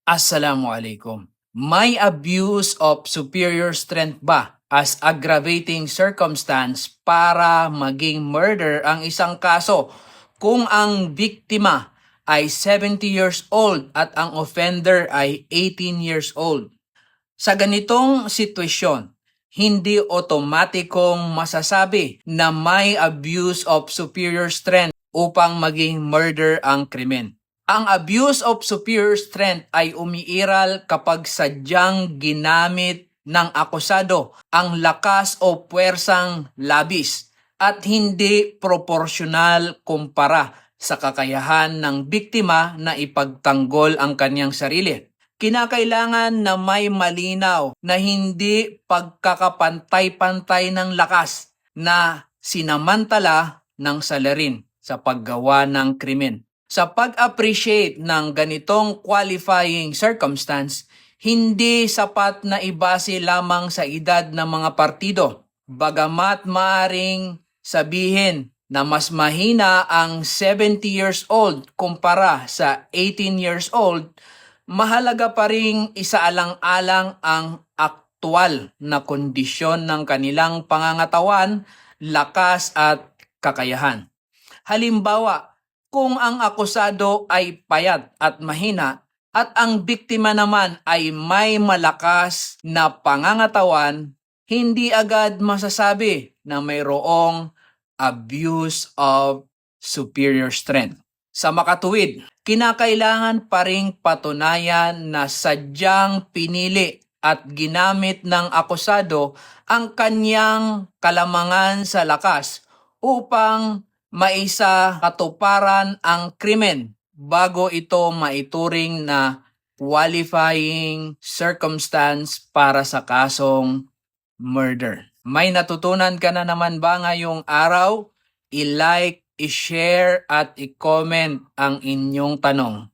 Assalamualaikum. May abuse of superior strength ba as aggravating circumstance para maging murder ang isang kaso kung ang biktima ay 70 years old at ang offender ay 18 years old? Sa ganitong sitwasyon, hindi otomatikong masasabi na may abuse of superior strength upang maging murder ang krimen. Ang abuse of superior strength ay umiiral kapag sadyang ginamit ng akusado ang lakas o puwersang labis at hindi proporsyonal kumpara sa kakayahan ng biktima na ipagtanggol ang kanyang sarili. Kinakailangan na may malinaw na hindi pagkakapantay-pantay ng lakas na sinamantala ng salarin sa paggawa ng krimen. Sa pag-appreciate ng ganitong qualifying circumstance, hindi sapat na ibase lamang sa edad ng mga partido. Bagamat maaring sabihin na mas mahina ang 70 years old kumpara sa 18 years old, mahalaga pa ring isaalang-alang ang aktual na kondisyon ng kanilang pangangatawan, lakas at kakayahan. Halimbawa, kung ang akusado ay payat at mahina at ang biktima naman ay may malakas na pangangatawan, hindi agad masasabi na mayroong abuse of superior strength. Sa makatuwid, kinakailangan pa ring patunayan na sadyang pinili at ginamit ng akusado ang kanyang kalamangan sa lakas upang maisa katuparan ang krimen bago ito maituring na qualifying circumstance para sa kasong murder. May natutunan ka na naman ba ngayong araw? I-like, i-share at i-comment ang inyong tanong.